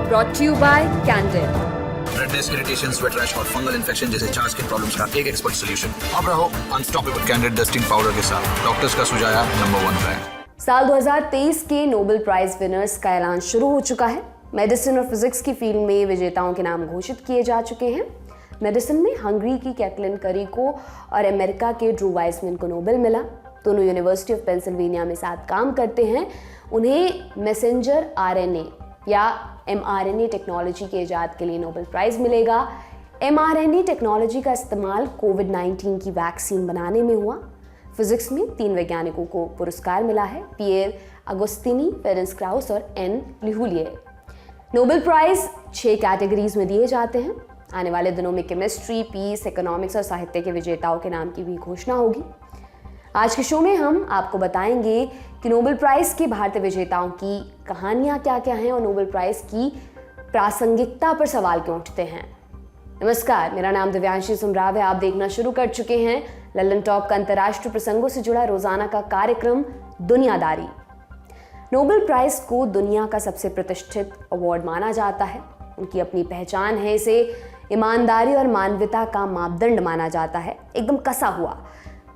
brought to you by Candid. Redness, irritation, sweat rash और fungal infection जैसे charge के problems का एक एक्सपर्ट सॉल्यूशन। अब रहो अनस्टॉपेबल कैंडिड डस्टिंग पाउडर के साथ, डॉक्टर्स का सुझाया नंबर 1 ब्रांड। साल 2023 के नोबेल प्राइज विनर्स का ऐलान शुरू हो चुका है। मेडिसिन और फिजिक्स की फील्ड में विजेताओं के नाम घोषित किए जा चुके हैं। मेडिसिन में हंगरी की कैथलीन करिको और अमेरिका के ड्रू वाइसमैन को नोबेल मिला। दोनों यूनिवर्सिटी ऑफ पेंसिल्वेनिया में साथ काम करते हैं। उन्हें मैसेंजर आरएनए या एमआरएनए टेक्नोलॉजी के इजाद के लिए नोबेल प्राइज मिलेगा। एमआरएनए टेक्नोलॉजी का इस्तेमाल कोविड-19 की वैक्सीन बनाने में हुआ। फिजिक्स में 3 वैज्ञानिकों को पुरस्कार मिला है, पियर अगोस्तिनी, फेरेंस क्राउस और एन लिहुलिए। नोबेल प्राइज 6 कैटेगरीज में दिए जाते हैं। आने वाले दिनों में केमिस्ट्री, पीस, इकोनॉमिक्स और साहित्य के विजेताओं के नाम की भी घोषणा होगी। आज के शो में हम आपको बताएंगे कि नोबेल प्राइज के भारतीय विजेताओं की कहानियां क्या-क्या हैं और नोबेल प्राइज की प्रासंगिकता पर सवाल क्यों उठते हैं। नमस्कार, मेरा नाम दिव्यांशी सुमराव है। आप देखना शुरू कर चुके हैं लल्लन टॉप का अंतर्राष्ट्रीय प्रसंगों से जुड़ा रोजाना का कार्यक्रम दुनियादारी। नोबेल प्राइज को दुनिया का सबसे प्रतिष्ठित अवार्ड माना जाता है। उनकी अपनी पहचान है। इसे ईमानदारी और मानवता का मापदंड माना जाता है, एकदम कसा हुआ।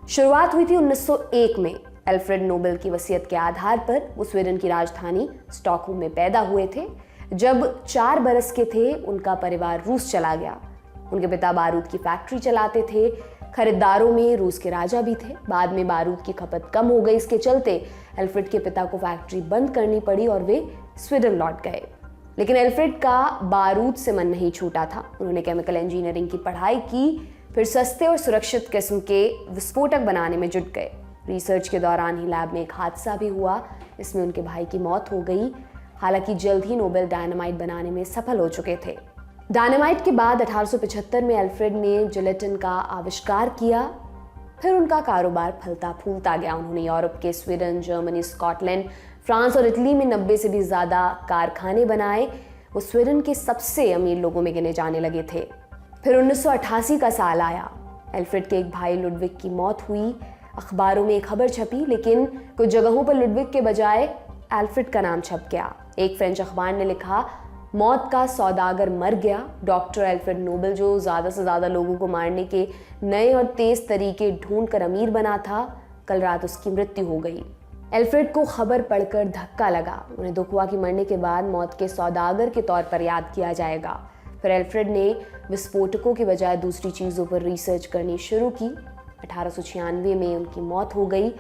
शुरुआत हुई थी 1901 में। अल्फ्रेड नोबेल की वसीयत के आधार पर वो स्वीडन की राजधानी स्टॉकहोम में पैदा हुए थे। जब 4 बरस के थे, उनका परिवार रूस चला गया। उनके पिता बारूद की फैक्ट्री चलाते थे। खरीदारों में रूस के राजा भी थे। बाद में बारूद की खपत कम हो गई। इसके चलते अल्फ्रेड के पिता को फैक्ट्री बंद करनी पड़ी और वे स्वीडन लौट गए। लेकिन अल्फ्रेड का बारूद से मन नहीं छूटा था। उन्होंने केमिकल इंजीनियरिंग की पढ़ाई की, फिर सस्ते और सुरक्षित किस्म के विस्फोटक बनाने में जुट गए। रिसर्च के दौरान ही लैब में एक हादसा भी हुआ। इसमें उनके भाई की मौत हो गई। हालांकि जल्द ही नोबेल डायनामाइट बनाने में सफल हो चुके थे। डायनामाइट के बाद 1875 में अल्फ्रेड ने जिलेटिन का आविष्कार किया। फिर उनका कारोबार फलता फूलता गया। उन्होंने यूरोप के स्वीडन, जर्मनी, स्कॉटलैंड, फ्रांस और इटली में 90 से भी ज़्यादा कारखाने बनाए। वो स्वीडन के सबसे अमीर लोगों में गिने जाने लगे थे। फिर 1988 का साल आया। अल्फ्रेड के एक भाई लुडविग की मौत हुई। अखबारों में एक खबर छपी, लेकिन कुछ जगहों पर लुडविग के बजाय अल्फ्रेड का नाम छप गया। एक फ्रेंच अखबार ने लिखा, मौत का सौदागर मर गया। डॉक्टर अल्फ्रेड नोबेल, जो ज़्यादा से ज़्यादा लोगों को मारने के नए और तेज़ तरीके ढूंढ कर अमीर बना था, कल रात उसकी मृत्यु हो गई। अल्फ्रेड को खबर पढ़कर धक्का लगा। उन्हें दुख हुआ कि मरने के बाद मौत के सौदागर के तौर पर याद किया जाएगा। फिर अल्फ्रेड ने विस्फोटकों के बजाय दूसरी चीज़ों पर रिसर्च करनी शुरू की। 1896 में उनकी मौत हो गई।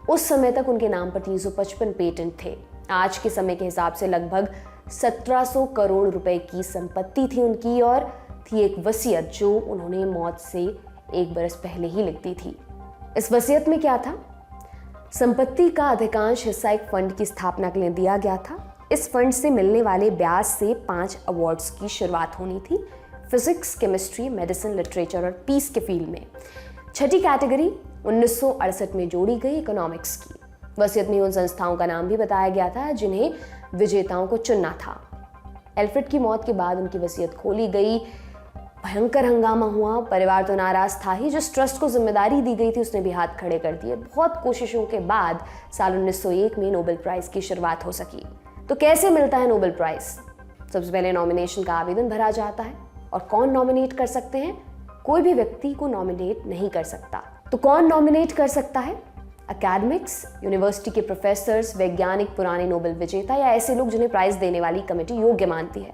उस समय तक उनके नाम पर 355 पेटेंट थे। आज के समय के हिसाब से लगभग 1700 करोड़ रुपए की संपत्ति थी उनकी, और थी एक वसीयत जो उन्होंने मौत से 1 बरस पहले ही लिख दी थी। इस वसीयत में क्या था? संपत्ति का अधिकांश हिस्सा एक फंड की स्थापना के लिए दिया गया था। इस फंड से मिलने वाले ब्याज से 5 अवार्ड्स की शुरुआत होनी थी, फिजिक्स, केमिस्ट्री, मेडिसिन, लिटरेचर और पीस के फील्ड में। 6ठी कैटेगरी 1968 में जोड़ी गई, इकोनॉमिक्स की। वसीयत में उन संस्थाओं का नाम भी बताया गया था जिन्हें विजेताओं को चुनना था। अल्फ्रेड की मौत के बाद उनकी वसीयत खोली गई। भयंकर हंगामा हुआ। परिवार तो नाराज था ही, जिस ट्रस्ट को जिम्मेदारी दी गई थी उसने भी हाथ खड़े कर दिए। बहुत कोशिशों के बाद साल 1901 में नोबेल प्राइज की शुरुआत हो सकी। तो कैसे मिलता है नोबेल प्राइज? सबसे पहले नॉमिनेशन का आवेदन भरा जाता है। और कौन नॉमिनेट कर सकते हैं? कोई भी व्यक्ति को नॉमिनेट नहीं कर सकता। तो कौन नॉमिनेट कर सकता है? अकेडमिक्स, यूनिवर्सिटी के प्रोफेसर्स, वैज्ञानिक, पुराने नोबेल विजेता या ऐसे लोग जिन्हें प्राइज देने वाली कमेटी योग्य मानती है।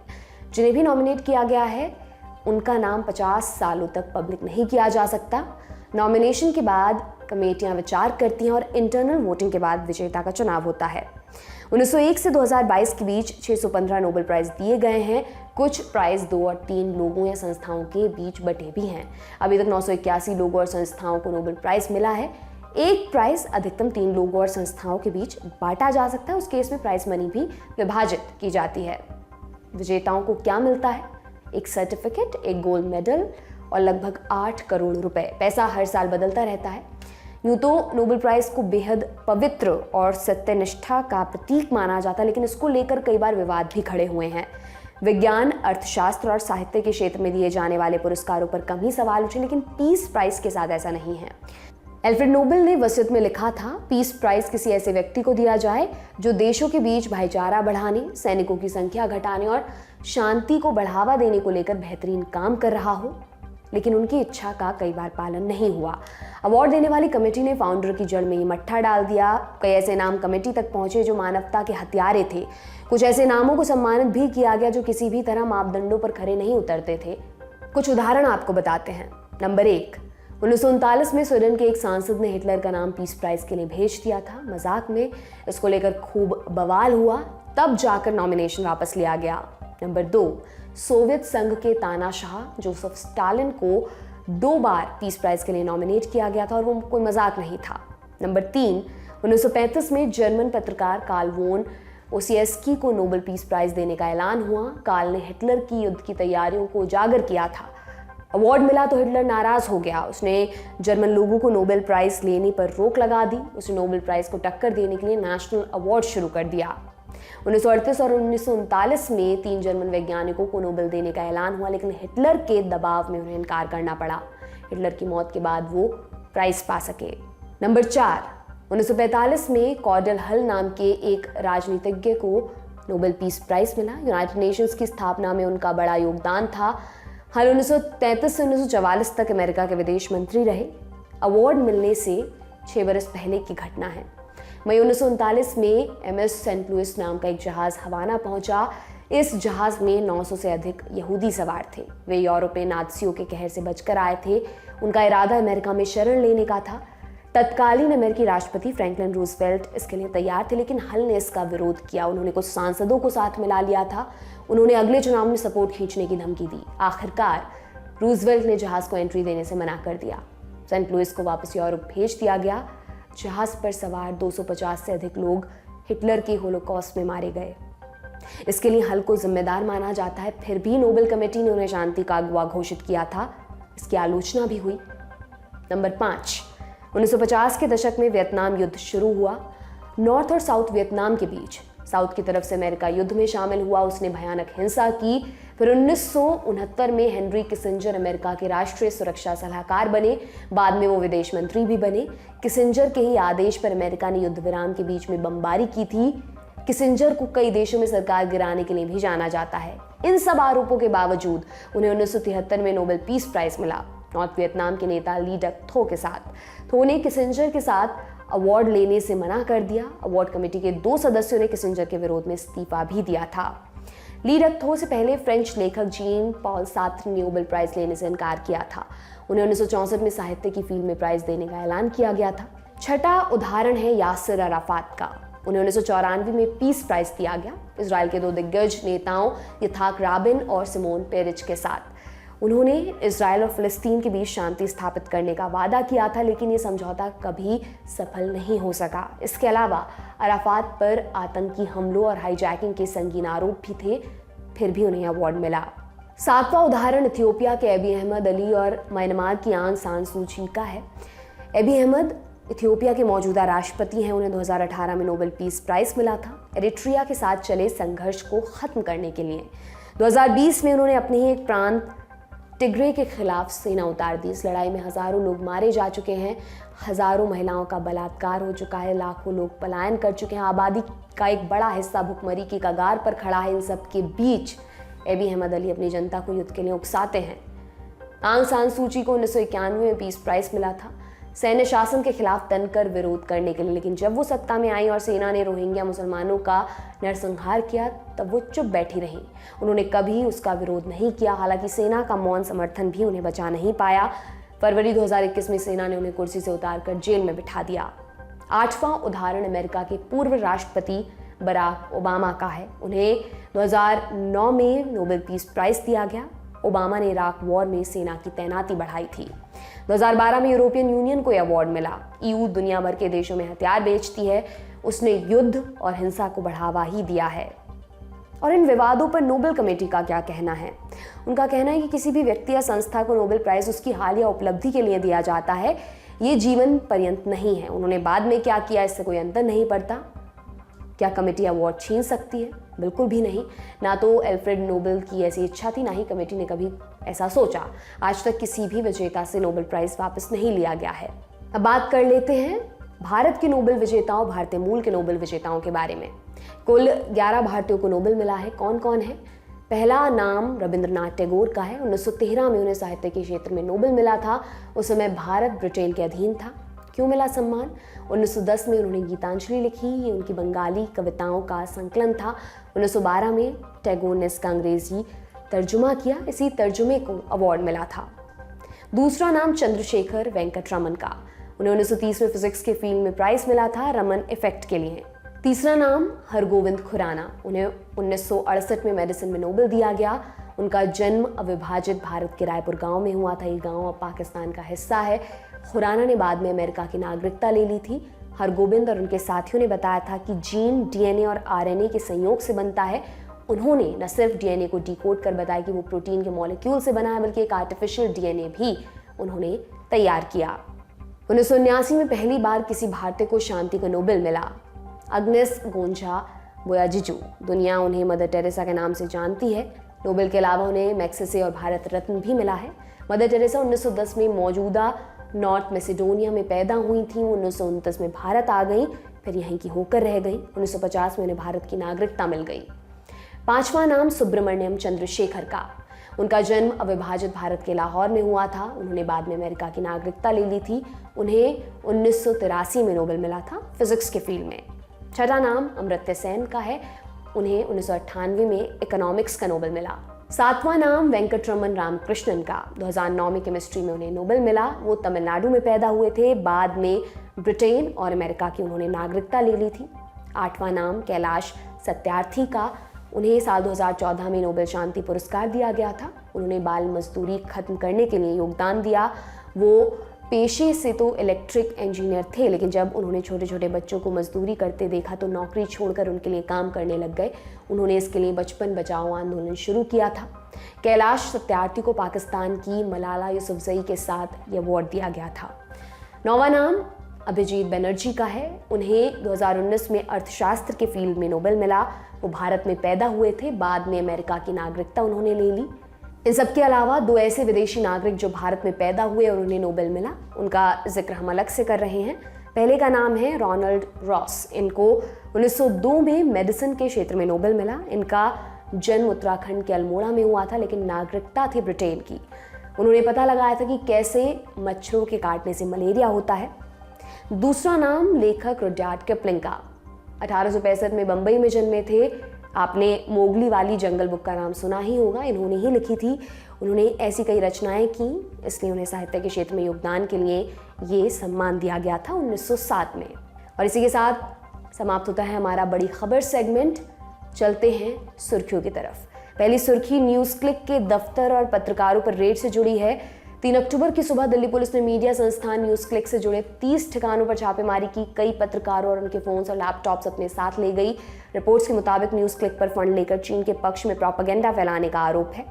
जिन्हें भी नॉमिनेट किया गया है उनका नाम 50 सालों तक पब्लिक नहीं किया जा सकता। नॉमिनेशन के बाद कमेटियां विचार करती हैं और इंटरनल वोटिंग के बाद विजेता का चुनाव होता है। 1901 से 2022 के बीच 615 नोबेल प्राइज दिए गए हैं। कुछ प्राइज 2 और 3 लोगों या संस्थाओं के बीच बटे भी हैं। अभी तक 981 लोगों और संस्थाओं को नोबेल प्राइज मिला है। एक प्राइज अधिकतम 3 लोगों और संस्थाओं के बीच बांटा जा सकता है। उस केस में प्राइज मनी भी विभाजित की जाती है। विजेताओं को क्या मिलता है? एक सर्टिफिकेट, एक गोल्ड मेडल और लगभग 8 करोड़ रुपए। पैसा हर साल बदलता रहता है। यूँ तो नोबेल प्राइज को बेहद पवित्र और सत्यनिष्ठा का प्रतीक माना जाता है, लेकिन इसको लेकर कई बार विवाद भी खड़े हुए हैं। विज्ञान, अर्थशास्त्र और साहित्य के क्षेत्र में दिए जाने वाले पुरस्कारों पर कम ही सवाल उठे, लेकिन पीस प्राइज के साथ ऐसा नहीं है। एल्फ्रेड नोबेल ने वसीयत में लिखा था, पीस प्राइज किसी ऐसे व्यक्ति को दिया जाए जो देशों के बीच भाईचारा बढ़ाने, सैनिकों की संख्या घटाने और शांति को बढ़ावा देने को लेकर बेहतरीन काम कर रहा हो। लेकिन उनकी इच्छा का कई बार पालन नहीं हुआ। अवार्ड देने वाली कमेटी ने फाउंडर की जड़ में ये मट्ठा डाल दिया। कई ऐसे नाम कमेटी तक पहुंचे जो मानवता के हत्यारे थे। कुछ ऐसे नामों को सम्मानित भी किया गया जो किसी भी तरह मापदंडों पर खरे नहीं उतरते थे। कुछ उदाहरण आपको बताते हैं। नंबर 1, 1939 में स्वीडन के एक सांसद ने हिटलर का नाम पीस प्राइज के लिए भेज दिया था। मजाक में इसको लेकर खूब बवाल हुआ, तब जाकर नॉमिनेशन वापस लिया गया। नंबर 2, सोवियत संघ के तानाशाह जोसेफ स्टालिन को 2 बार पीस प्राइज के लिए नॉमिनेट किया गया था और वो कोई मजाक नहीं था। नंबर 3, 1935 में जर्मन पत्रकार कार्ल वोन ओसिएस्की को नोबेल पीस प्राइज देने का ऐलान हुआ। कार्ल ने हिटलर की युद्ध की तैयारियों को उजागर किया था। अवार्ड मिला तो हिटलर नाराज हो गया। उसने जर्मन लोगों को नोबेल प्राइज लेने पर रोक लगा दी। उसने नोबेल प्राइज को टक्कर देने के लिए नेशनल अवार्ड शुरू कर दिया। 1938 और 1939 में 3 जर्मन वैज्ञानिकों को नोबेल देने का ऐलान हुआ, लेकिन हिटलर के दबाव में उन्हें इनकार करना पड़ा। हिटलर की मौत के बाद वो प्राइज पा सके। नंबर 4, 1945 में कॉर्डेल हल नाम के एक राजनीतिज्ञ को नोबेल पीस प्राइज मिला। यूनाइटेड नेशंस की स्थापना में उनका बड़ा योगदान था। हल 1933 से 1944 तक अमेरिका के विदेश मंत्री रहे। अवार्ड मिलने से 6 बरस पहले की घटना है। मई 1939 में MS सेंट लुइस नाम का एक जहाज हवाना पहुंचा। इस जहाज में 900 से अधिक यहूदी सवार थे। वे यूरोप में नाज़ियों के कहर से बचकर आए थे। उनका इरादा अमेरिका में शरण लेने का था। तत्कालीन अमेरिकी राष्ट्रपति फ्रैंकलिन रूजवेल्ट इसके लिए तैयार थे, लेकिन हल ने इसका विरोध किया। उन्होंने कुछ सांसदों को साथ मिला लिया था। उन्होंने अगले चुनाव में सपोर्ट खींचने की धमकी दी। आखिरकार रूजवेल्ट ने जहाज को एंट्री देने से मना कर दिया। सेंट लुइस को वापस यूरोप भेज दिया गया। जहाज पर सवार 250 से अधिक लोग हिटलर के होलोकॉस्ट में मारे गए। इसके लिए हल को जिम्मेदार माना जाता है। फिर भी नोबेल कमेटी ने उन्हें शांति का अगवा घोषित किया था। इसकी आलोचना भी हुई। नंबर 5, 1950 के दशक में वियतनाम युद्ध शुरू हुआ। नॉर्थ और साउथ वियतनाम के बीच साउथ की तरफ से अमेरिका युद्ध में शामिल हुआ। उसने भयानक हिंसा की। फिर 1969 में हेनरी किसिंजर अमेरिका के राष्ट्रीय सुरक्षा सलाहकार बने। बाद में वो विदेश मंत्री भी बने। किसिंजर के ही आदेश पर अमेरिका ने युद्ध विराम के बीच में बमबारी की थी। किसिंजर को कई देशों में सरकार गिराने के लिए भी जाना जाता है। इन सब आरोपों के बावजूद उन्हें 1973 में नोबेल पीस प्राइज मिला, नॉर्थ वियतनाम के नेता ली डक थो के साथ। थो ने किसिंजर के साथ अवार्ड लेने से मना कर दिया। अवार्ड कमेटी के 2 सदस्यों ने किसिंजर के विरोध में इस्तीफा भी दिया था। ली डक थो से पहले फ्रेंच लेखक जीन पॉल सार्त्र ने नोबेल प्राइज लेने से इनकार किया था। उन्हें 1964 में साहित्य की फील्ड में प्राइज देने का ऐलान किया गया था। छठा उदाहरण है यासिर अराफात का। उन्हें 1994 में पीस प्राइज दिया गया। इजराइल के 2 दिग्गज नेताओं यित्ज़हाक राबिन और सिमोन पेरेज के साथ उन्होंने इजराइल और फिलिस्तीन के बीच शांति स्थापित करने का वादा किया था, लेकिन ये समझौता कभी सफल नहीं हो सका। इसके अलावा अराफात पर आतंकी हमलों और हाईजैकिंग के संगीन आरोप भी थे, फिर भी उन्हें अवार्ड मिला। 7वां उदाहरण इथियोपिया के अबी अहमद अली और म्यांमार की आंग सान सू की का है। अबी अहमद इथियोपिया के मौजूदा राष्ट्रपति हैं। उन्हें 2018 में नोबेल पीस प्राइज मिला था एरिट्रिया के साथ चले संघर्ष को खत्म करने के लिए। 2020 में उन्होंने अपने ही एक प्रांत टिग्रे के खिलाफ सेना उतार दी। इस लड़ाई में हजारों लोग मारे जा चुके हैं, हजारों महिलाओं का बलात्कार हो चुका है, लाखों लोग पलायन कर चुके हैं, आबादी का एक बड़ा हिस्सा भुखमरी की कगार पर खड़ा है। इन सब के बीच अबी अहमद अली अपनी जनता को युद्ध के लिए उकसाते हैं। आंग सान सू की को 1991 में पीस प्राइज मिला था सैन्य शासन के खिलाफ तनकर विरोध करने के लिए, लेकिन जब वो सत्ता में आई और सेना ने रोहिंग्या मुसलमानों का नरसंहार किया तब वो चुप बैठी रहीं। उन्होंने कभी उसका विरोध नहीं किया। हालांकि सेना का मौन समर्थन भी उन्हें बचा नहीं पाया। फरवरी 2021 में सेना ने उन्हें कुर्सी से उतारकर जेल में बिठा दिया। 8वां उदाहरण अमेरिका के पूर्व राष्ट्रपति बराक ओबामा का है। उन्हें 2009 में नोबेल पीस प्राइज दिया गया। ओबामा ने इराक वॉर में सेना की तैनाती बढ़ाई थी। 2012 में यूरोपियन यूनियन को यह अवार्ड मिला। EU दुनिया भर के देशों में हथियार बेचती है। उसने युद्ध और हिंसा को बढ़ावा ही दिया है। और इन विवादों पर नोबेल कमेटी का क्या कहना है? उनका कहना है कि किसी भी व्यक्ति या संस्था को नोबेल प्राइज उसकी हालिया उपलब्धि के लिए दिया जाता है, ये जीवन पर्यंत नहीं है। उन्होंने बाद में क्या किया इससे कोई अंतर नहीं पड़ता। क्या कमेटी अवार्ड छीन सकती है? बिल्कुल भी नहीं। ना तो एल्फ्रेड नोबेल की ऐसी इच्छा थी, ना ही कमेटी ने कभी ऐसा सोचा। आज तक किसी भी विजेता से नोबेल प्राइज वापस नहीं लिया गया है। अब बात कर लेते हैं भारत के नोबेल विजेताओं, भारतीय मूल के नोबेल विजेताओं के बारे में। कुल 11 भारतीयों को नोबेल मिला है। कौन कौन है? पहला नाम रविंद्रनाथ टैगोर का है। 1913 में उन्हें साहित्य के क्षेत्र में नोबेल मिला था। उस समय भारत ब्रिटेन के अधीन था। क्यों मिला सम्मान? 1910 में उन्होंने गीतांजलि लिखी। ये उनकी बंगाली कविताओं का संकलन था। 1912 में टैगोर ने इसका अंग्रेजी तर्जुमा किया। इसी तर्जुमे को अवार्ड मिला था। दूसरा नाम चंद्रशेखर वेंकट रमन का। उन्हें 1930 में फिजिक्स के फील्ड में प्राइज मिला था, रमन इफेक्ट के लिए। तीसरा नाम हरगोविंद खुराना। उन्हें 1968 में मेडिसिन में नोबेल दिया गया। उनका जन्म अविभाजित भारत के रायपुर गांव में हुआ था। ये गांव अब पाकिस्तान का हिस्सा है। खुराना ने बाद में अमेरिका की नागरिकता ले ली थी। हरगोविंद और उनके साथियों ने बताया था कि जीन डीएनए और आरएनए के संयोग से बनता है। उन्होंने न सिर्फ डीएनए को डिकोड कर बताया कि वो प्रोटीन के मॉलिक्यूल से बना है, बल्कि एक आर्टिफिशियल डीएनए भी उन्होंने तैयार किया। 1979 में पहली बार किसी भारतीय को शांति का नोबेल मिला। Agnes Gonxha Bojaxhiu. दुनिया उन्हें मदर टेरेसा के नाम से जानती है। नोबेल के अलावा उन्हें मैग्सेसे और भारत रत्न भी मिला है। मदर टेरेसा 1910 में मौजूदा नॉर्थ मैसेडोनिया में पैदा हुई थी। 1929 में भारत आ गई, फिर यहीं की होकर रह गई। 1950 में उन्हें भारत की नागरिकता मिल गई। पांचवा नाम सुब्रमण्यम चंद्रशेखर का। उनका जन्म अविभाजित भारत के लाहौर में हुआ था। उन्होंने बाद में अमेरिका की नागरिकता ले ली थी। उन्हें 1983 में नोबेल मिला था फिजिक्स के फील्ड में। छठा नाम अमर्त्य सेन का है। उन्हें 1998 में इकोनॉमिक्स का नोबेल मिला। सातवां नाम वेंकटरमन रामकृष्णन का। 2009 में केमिस्ट्री में उन्हें नोबेल मिला। वो तमिलनाडु में पैदा हुए थे। बाद में ब्रिटेन और अमेरिका की उन्होंने नागरिकता ले ली थी। आठवां नाम कैलाश सत्यार्थी का। उन्हें साल 2014 में नोबेल शांति पुरस्कार दिया गया था। उन्होंने बाल मजदूरी खत्म करने के लिए योगदान दिया। वो पेशे से तो इलेक्ट्रिक इंजीनियर थे, लेकिन जब उन्होंने छोटे छोटे बच्चों को मजदूरी करते देखा तो नौकरी छोड़कर उनके लिए काम करने लग गए। उन्होंने इसके लिए बचपन बचाओ आंदोलन शुरू किया था। कैलाश सत्यार्थी को पाकिस्तान की मलाला यूसुफजई के साथ ये अवार्ड दिया गया था। नौवां नाम अभिजीत बनर्जी का है। उन्हें 2019 में अर्थशास्त्र के फील्ड में नोबेल मिला। वो भारत में पैदा हुए थे। बाद में अमेरिका की नागरिकता उन्होंने ले ली। इन सब के अलावा 2 ऐसे विदेशी नागरिक जो भारत में पैदा हुए और उन्हें नोबेल मिला, उनका जिक्र हम अलग से कर रहे हैं। पहले का नाम है रोनाल्ड रॉस। इनको 1902 में मेडिसिन के क्षेत्र में नोबेल मिला। इनका जन्म उत्तराखंड के अल्मोड़ा में हुआ था, लेकिन नागरिकता थी ब्रिटेन की। उन्होंने पता लगाया था कि कैसे मच्छरों के काटने से मलेरिया होता है। दूसरा नाम लेखक रुडयार्ड किपलिंग का। 1865 में बंबई में जन्मे थे। आपने मोगली वाली जंगल बुक का नाम सुना ही होगा। इन्होंने ही लिखी थी। उन्होंने ऐसी कई रचनाएं की, इसलिए उन्हें साहित्य के क्षेत्र में योगदान के लिए ये सम्मान दिया गया था 1907 में। और इसी के साथ समाप्त होता है हमारा बड़ी खबर सेगमेंट। चलते हैं सुर्खियों की तरफ। पहली सुर्खी न्यूज़ क्लिक के दफ्तर और पत्रकारों पर रेड से जुड़ी है। 3 अक्टूबर की सुबह दिल्ली पुलिस ने मीडिया संस्थान न्यूज़ क्लिक से जुड़े 30 ठिकानों पर छापेमारी की। कई पत्रकारों और उनके फोन्स और लैपटॉप्स अपने साथ ले गई। रिपोर्ट्स के मुताबिक न्यूज़ क्लिक पर फंड लेकर चीन के पक्ष में प्रोपेगेंडा फैलाने का आरोप है।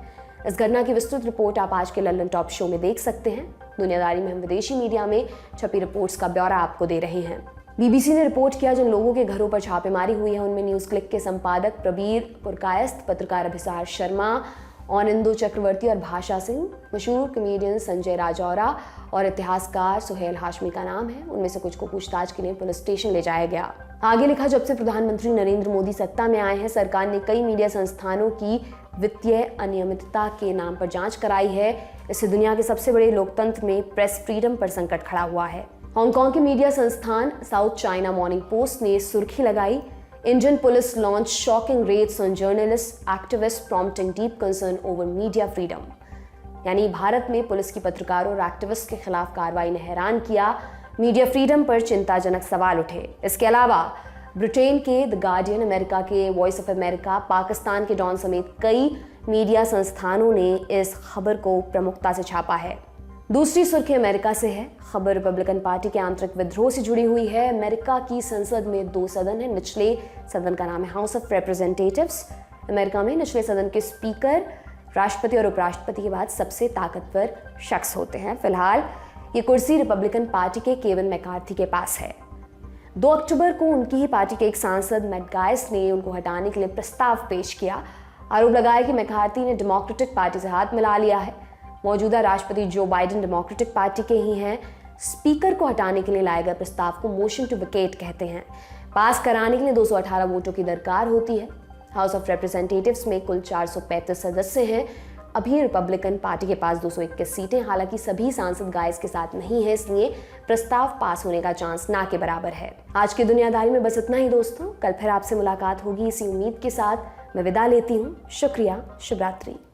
इस घटना की विस्तृत रिपोर्ट आप आज के लल्लन टॉप शो में देख सकते हैं। दुनियादारी में हम विदेशी मीडिया में छपी रिपोर्ट्स का ब्यौरा आपको दे रहे हैं। बीबीसी ने रिपोर्ट किया जिन लोगों के घरों पर छापेमारी हुई है उनमें न्यूज़ क्लिक के संपादक प्रबीर पुरकायस्थ, पत्रकार अभिसार शर्मा, औनिंदु चक्रवर्ती और भाषा सिंह, मशहूर कॉमेडियन संजय राजौरा और इतिहासकार सुहेल हाशमी का नाम है। उनमें से कुछ को पूछताछ के लिए पुलिस स्टेशन ले जाया गया। आगे लिखा, जब से प्रधानमंत्री नरेंद्र मोदी सत्ता में आए हैं, सरकार ने कई मीडिया संस्थानों की वित्तीय अनियमितता के नाम पर जांच कराई है। इससे दुनिया के सबसे बड़े लोकतंत्र में प्रेस फ्रीडम पर संकट खड़ा हुआ है। हांगकांग के मीडिया संस्थान साउथ चाइना मॉर्निंग पोस्ट ने सुर्खी लगाई, Indian police launched shocking raids on journalists, activists, prompting deep concern over media freedom. यानी भारत में पुलिस की पत्रकारों और एक्टिविस्ट के खिलाफ कार्रवाई ने हैरान किया। मीडिया फ्रीडम पर चिंताजनक सवाल उठे। इसके अलावा ब्रिटेन के द गार्डियन, अमेरिका के वॉइस ऑफ अमेरिका, पाकिस्तान के डॉन समेत कई मीडिया संस्थानों ने इस खबर को प्रमुखता से छापा है। दूसरी सुर्खी अमेरिका से है। खबर रिपब्लिकन पार्टी के आंतरिक विद्रोह से जुड़ी हुई है। अमेरिका की संसद में 2 सदन है। निचले सदन का नाम है हाउस ऑफ रिप्रेजेंटेटिव्स। अमेरिका में निचले सदन के स्पीकर राष्ट्रपति और उपराष्ट्रपति के बाद सबसे ताकतवर शख्स होते हैं। फिलहाल ये कुर्सी रिपब्लिकन पार्टी के केविन मैकार्थी के पास है। 2 अक्टूबर को उनकी ही पार्टी के एक सांसद मैट गायस ने उनको हटाने के लिए प्रस्ताव पेश किया। आरोप लगाया कि मैकार्थी ने डेमोक्रेटिक पार्टी से हाथ मिला लिया है। मौजूदा राष्ट्रपति जो बाइडेन डेमोक्रेटिक पार्टी के ही हैं। स्पीकर को हटाने के लिए लाए गए प्रस्ताव को मोशन टू वेकेट कहते हैं। पास कराने के लिए 218 वोटों की दरकार होती है। हाउस ऑफ रिप्रेजेंटेटिव्स में कुल 435 सदस्य हैं। अभी रिपब्लिकन पार्टी के पास 221 सीटें, हालांकि सभी सांसद गाइस के साथ नहीं है, इसलिए प्रस्ताव पास होने का चांस ना के बराबर है। आज की दुनियादारी में बस इतना ही दोस्तों। कल फिर आपसे मुलाकात होगी इसी उम्मीद के साथ। मैं विदा लेती हूँ। शुक्रिया। शुभ रात्रि।